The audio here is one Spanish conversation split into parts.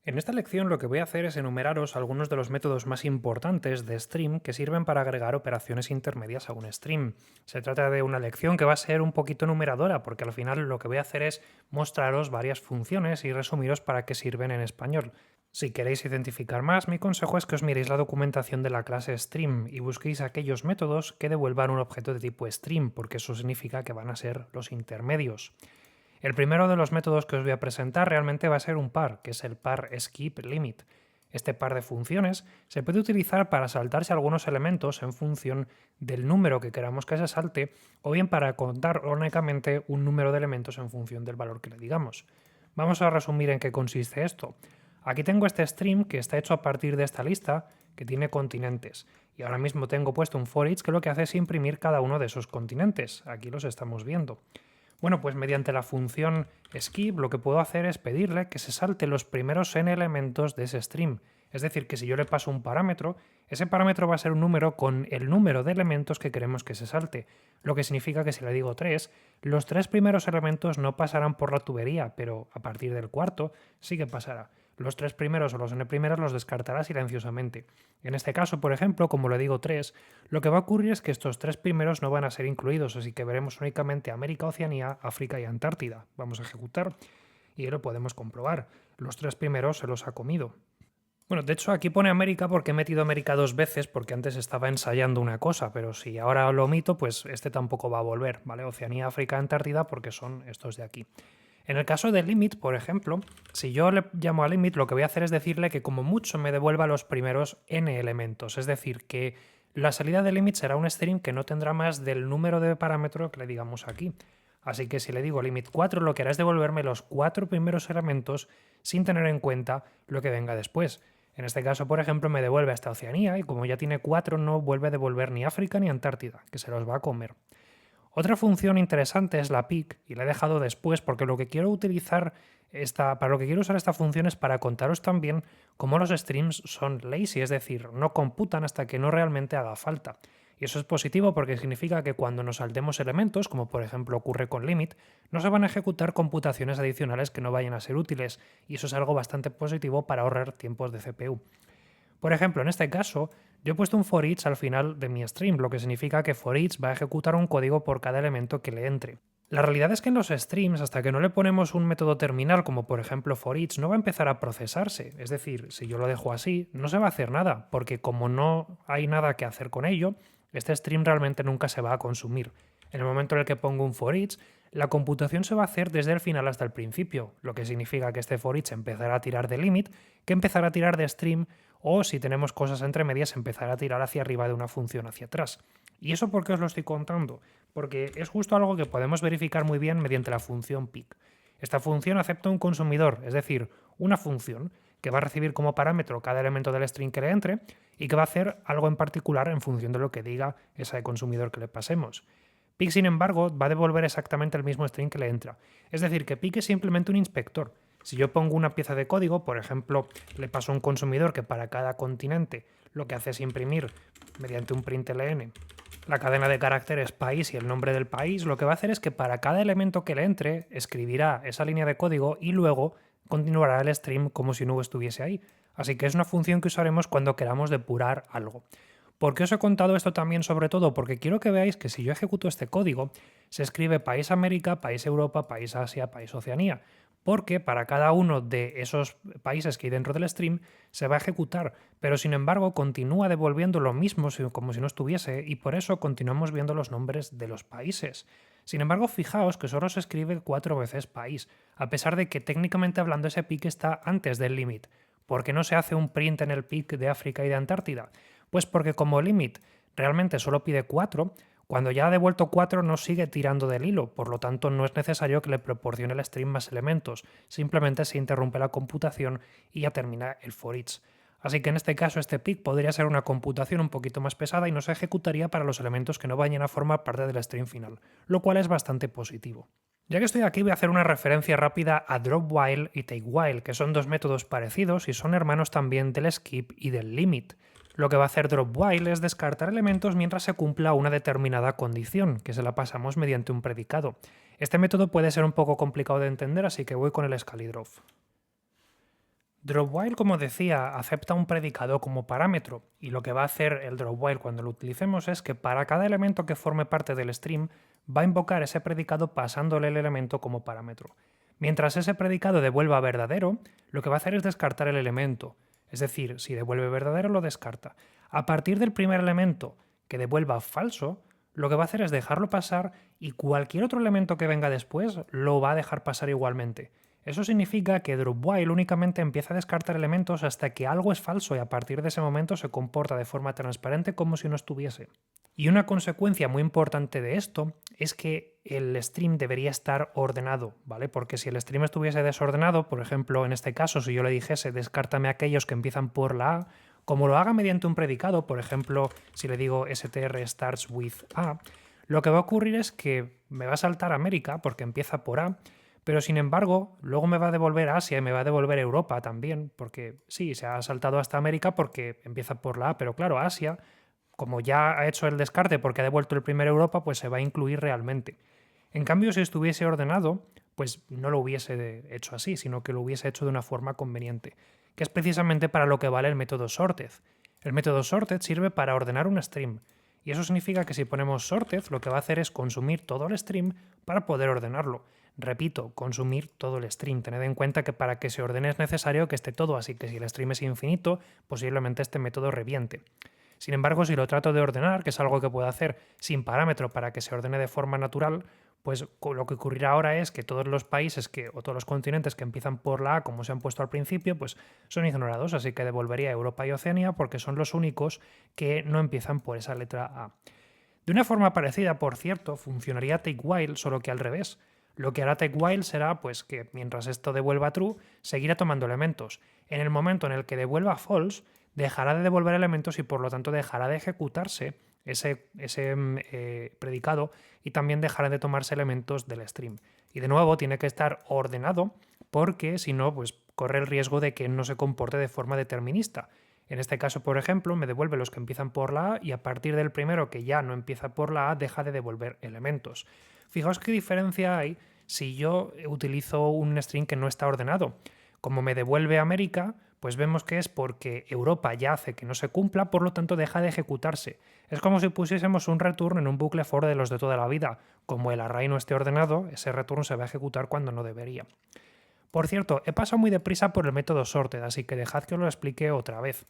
En esta lección lo que voy a hacer es enumeraros algunos de los métodos más importantes de stream que sirven para agregar operaciones intermedias a un stream. Se trata de una lección que va a ser un poquito enumeradora porque al final lo que voy a hacer es mostraros varias funciones y resumiros para qué sirven en español. Si queréis identificar más, mi consejo es que os miréis la documentación de la clase stream y busquéis aquellos métodos que devuelvan un objeto de tipo stream, porque eso significa que van a ser los intermedios. El primero de los métodos que os voy a presentar realmente va a ser un par, que es el par skip_limit. Este par de funciones se puede utilizar para saltarse algunos elementos en función del número que queramos que se salte, o bien para contar únicamente un número de elementos en función del valor que le digamos. Vamos a resumir en qué consiste esto. Aquí tengo este stream que está hecho a partir de esta lista que tiene continentes, y ahora mismo tengo puesto un for each que lo que hace es imprimir cada uno de esos continentes. Aquí los estamos viendo. Bueno, pues mediante la función skip lo que puedo hacer es pedirle que se salte los primeros n elementos de ese stream. Es decir, que si yo le paso un parámetro, ese parámetro va a ser un número con el número de elementos que queremos que se salte. Lo que significa que si le digo 3, los 3 primeros elementos no pasarán por la tubería, pero a partir del cuarto sí que pasará. Los 3 primeros o los n primeros los descartará silenciosamente. En este caso, por ejemplo, como le digo 3, lo que va a ocurrir es que estos 3 primeros no van a ser incluidos, así que veremos únicamente América, Oceanía, África y Antártida. Vamos a ejecutar y lo podemos comprobar. Los 3 primeros se los ha comido. Bueno, de hecho aquí pone América porque he metido América 2 veces porque antes estaba ensayando una cosa, pero si ahora lo omito, pues este tampoco va a volver, ¿vale? Oceanía, África, Antártida porque son estos de aquí. En el caso de limit, por ejemplo, si yo le llamo a limit, lo que voy a hacer es decirle que como mucho me devuelva los primeros n elementos, es decir, que la salida de limit será un string que no tendrá más del número de parámetro que le digamos aquí. Así que si le digo limit 4, lo que hará es devolverme los 4 primeros elementos sin tener en cuenta lo que venga después. En este caso, por ejemplo, me devuelve hasta Oceanía y como ya tiene 4 no vuelve a devolver ni África ni Antártida, que se los va a comer. Otra función interesante es la pick, y la he dejado después porque lo que quiero utilizar para lo que quiero usar esta función es para contaros también cómo los streams son lazy, es decir, no computan hasta que no realmente haga falta. Y eso es positivo porque significa que cuando nos saltemos elementos, como por ejemplo ocurre con limit, no se van a ejecutar computaciones adicionales que no vayan a ser útiles, y eso es algo bastante positivo para ahorrar tiempos de CPU. Por ejemplo, en este caso, yo he puesto un for each al final de mi stream, lo que significa que for each va a ejecutar un código por cada elemento que le entre. La realidad es que en los streams, hasta que no le ponemos un método terminal, como por ejemplo for each, no va a empezar a procesarse. Es decir, si yo lo dejo así, no se va a hacer nada, porque como no hay nada que hacer con ello, este stream realmente nunca se va a consumir. En el momento en el que pongo un for each, la computación se va a hacer desde el final hasta el principio, lo que significa que este for each empezará a tirar de limit, que empezará a tirar de stream, o si tenemos cosas entre medias, empezará a tirar hacia arriba de una función hacia atrás. ¿Y eso por qué os lo estoy contando? Porque es justo algo que podemos verificar muy bien mediante la función pick. Esta función acepta un consumidor, es decir, una función que va a recibir como parámetro cada elemento del string que le entre y que va a hacer algo en particular en función de lo que diga ese consumidor que le pasemos. Pick, sin embargo, va a devolver exactamente el mismo string que le entra. Es decir, que Pick es simplemente un inspector. Si yo pongo una pieza de código, por ejemplo, le paso a un consumidor que para cada continente lo que hace es imprimir mediante un println la cadena de caracteres país y el nombre del país, lo que va a hacer es que para cada elemento que le entre escribirá esa línea de código y luego continuará el stream como si no estuviese ahí. Así que es una función que usaremos cuando queramos depurar algo. ¿Por qué os he contado esto también sobre todo? Porque quiero que veáis que si yo ejecuto este código, se escribe país América, país Europa, país Asia, país Oceanía, porque para cada uno de esos países que hay dentro del stream se va a ejecutar, pero sin embargo continúa devolviendo lo mismo como si no estuviese y por eso continuamos viendo los nombres de los países. Sin embargo, fijaos que solo se escribe 4 veces país, a pesar de que técnicamente hablando ese pick está antes del limit. ¿Por qué no se hace un print en el pick de África y de Antártida? Pues porque como limit realmente solo pide 4, cuando ya ha devuelto 4 no sigue tirando del hilo, por lo tanto no es necesario que le proporcione el stream más elementos, simplemente se interrumpe la computación y ya termina el for each. Así que en este caso este pick podría ser una computación un poquito más pesada y no se ejecutaría para los elementos que no vayan a formar parte del stream final, lo cual es bastante positivo. Ya que estoy aquí voy a hacer una referencia rápida a dropWhile y takewhile, que son dos métodos parecidos y son hermanos también del skip y del limit. Lo que va a hacer dropWhile es descartar elementos mientras se cumpla una determinada condición, que se la pasamos mediante un predicado. Este método puede ser un poco complicado de entender, así que voy con el scalydrop. DropWhile, como decía, acepta un predicado como parámetro, y lo que va a hacer el dropWhile cuando lo utilicemos es que para cada elemento que forme parte del stream va a invocar ese predicado pasándole el elemento como parámetro. Mientras ese predicado devuelva verdadero, lo que va a hacer es descartar el elemento. Es decir, si devuelve verdadero, lo descarta. A partir del primer elemento que devuelva falso, lo que va a hacer es dejarlo pasar y cualquier otro elemento que venga después lo va a dejar pasar igualmente. Eso significa que dropWhile únicamente empieza a descartar elementos hasta que algo es falso y a partir de ese momento se comporta de forma transparente como si no estuviese. Y una consecuencia muy importante de esto es que el stream debería estar ordenado, ¿vale? Porque si el stream estuviese desordenado, por ejemplo, en este caso, si yo le dijese descártame aquellos que empiezan por la A, como lo haga mediante un predicado, por ejemplo, si le digo str starts with A, lo que va a ocurrir es que me va a saltar América porque empieza por A, pero sin embargo, luego me va a devolver Asia y me va a devolver Europa también, porque sí, se ha saltado hasta América porque empieza por la A, pero claro, Asia, como ya ha hecho el descarte porque ha devuelto el primer Europa, pues se va a incluir realmente. En cambio, si estuviese ordenado, pues no lo hubiese hecho así, sino que lo hubiese hecho de una forma conveniente, que es precisamente para lo que vale el método sorted. El método sorted sirve para ordenar un stream, y eso significa que si ponemos sorted, lo que va a hacer es consumir todo el stream para poder ordenarlo. Repito, consumir todo el stream. Tened en cuenta que para que se ordene es necesario que esté todo, así que si el stream es infinito, posiblemente este método reviente. Sin embargo, si lo trato de ordenar, que es algo que puedo hacer sin parámetro para que se ordene de forma natural, pues lo que ocurrirá ahora es que todos los países o todos los continentes que empiezan por la A, como se han puesto al principio, pues son ignorados, así que devolvería Europa y Oceanía porque son los únicos que no empiezan por esa letra A. De una forma parecida, por cierto, funcionaría takewhile, solo que al revés. Lo que hará takewhile será pues que mientras esto devuelva true, seguirá tomando elementos. En el momento en el que devuelva false, dejará de devolver elementos y por lo tanto dejará de ejecutarse ese predicado y también dejará de tomarse elementos del stream. Y de nuevo tiene que estar ordenado porque si no, pues corre el riesgo de que no se comporte de forma determinista. En este caso, por ejemplo, me devuelve los que empiezan por la A y a partir del primero que ya no empieza por la A deja de devolver elementos. Fijaos qué diferencia hay si yo utilizo un string que no está ordenado. Como me devuelve América, pues vemos que es porque Europa ya hace que no se cumpla, por lo tanto deja de ejecutarse. Es como si pusiésemos un return en un bucle for de los de toda la vida. Como el array no esté ordenado, ese return se va a ejecutar cuando no debería. Por cierto, he pasado muy deprisa por el método sorted, así que dejad que os lo explique otra vez.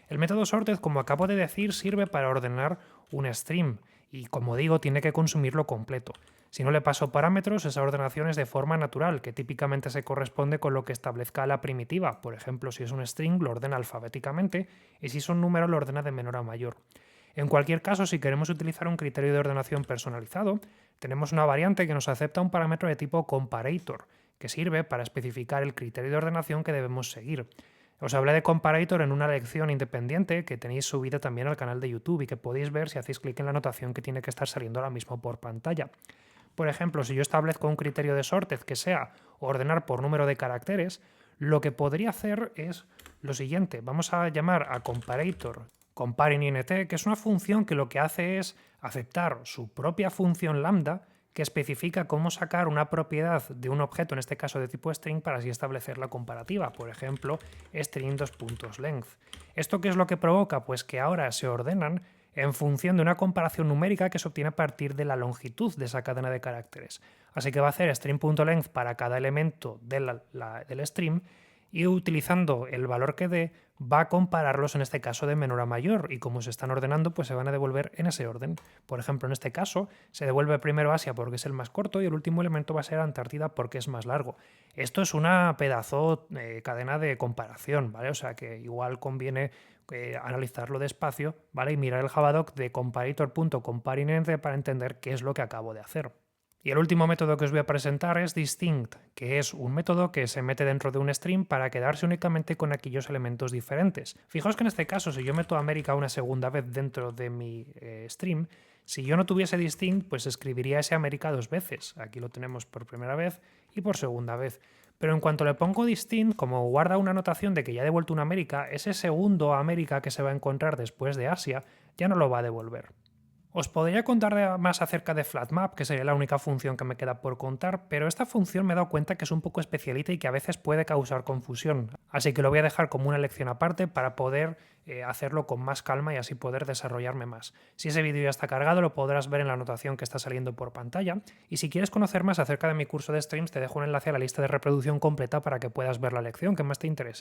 El método sorted, como acabo de decir, sirve para ordenar un stream y, como digo, tiene que consumirlo completo. Si no le paso parámetros, esa ordenación es de forma natural, que típicamente se corresponde con lo que establezca la primitiva. Por ejemplo, si es un string, lo ordena alfabéticamente y si es un número, lo ordena de menor a mayor. En cualquier caso, si queremos utilizar un criterio de ordenación personalizado, tenemos una variante que nos acepta un parámetro de tipo comparator, que sirve para especificar el criterio de ordenación que debemos seguir. Os hablé de comparator en una lección independiente que tenéis subida también al canal de YouTube y que podéis ver si hacéis clic en la anotación que tiene que estar saliendo ahora mismo por pantalla. Por ejemplo, si yo establezco un criterio de sorted que sea ordenar por número de caracteres, lo que podría hacer es lo siguiente. Vamos a llamar a comparator comparingInt, que es una función que lo que hace es aceptar su propia función lambda que especifica cómo sacar una propiedad de un objeto, en este caso de tipo string, para así establecer la comparativa. Por ejemplo, string::length. ¿Esto qué es lo que provoca? Pues que ahora se ordenan en función de una comparación numérica que se obtiene a partir de la longitud de esa cadena de caracteres. Así que va a hacer string.length para cada elemento del string y utilizando el valor que dé va a compararlos en este caso de menor a mayor y como se están ordenando pues se van a devolver en ese orden. Por ejemplo, en este caso se devuelve primero Asia porque es el más corto y el último elemento va a ser Antártida porque es más largo. Esto es una pedazo cadena de comparación, ¿vale? O sea que igual conviene analizarlo despacio, ¿vale? Y mirar el javadoc de comparator.comparingInt para entender qué es lo que acabo de hacer. Y el último método que os voy a presentar es distinct, que es un método que se mete dentro de un string para quedarse únicamente con aquellos elementos diferentes. Fijaos que en este caso, si yo meto América una segunda vez dentro de mi string, si yo no tuviese distinct, pues escribiría ese América dos veces. Aquí lo tenemos por primera vez y por segunda vez. Pero en cuanto le pongo distinct, como guarda una anotación de que ya ha devuelto una América, ese segundo América que se va a encontrar después de Asia ya no lo va a devolver. Os podría contar más acerca de flatmap, que sería la única función que me queda por contar, pero esta función me he dado cuenta que es un poco especialita y que a veces puede causar confusión. Así que lo voy a dejar como una lección aparte para poder hacerlo con más calma y así poder desarrollarme más. Si ese vídeo ya está cargado, lo podrás ver en la anotación que está saliendo por pantalla. Y si quieres conocer más acerca de mi curso de streams, te dejo un enlace a la lista de reproducción completa para que puedas ver la lección que más te interese.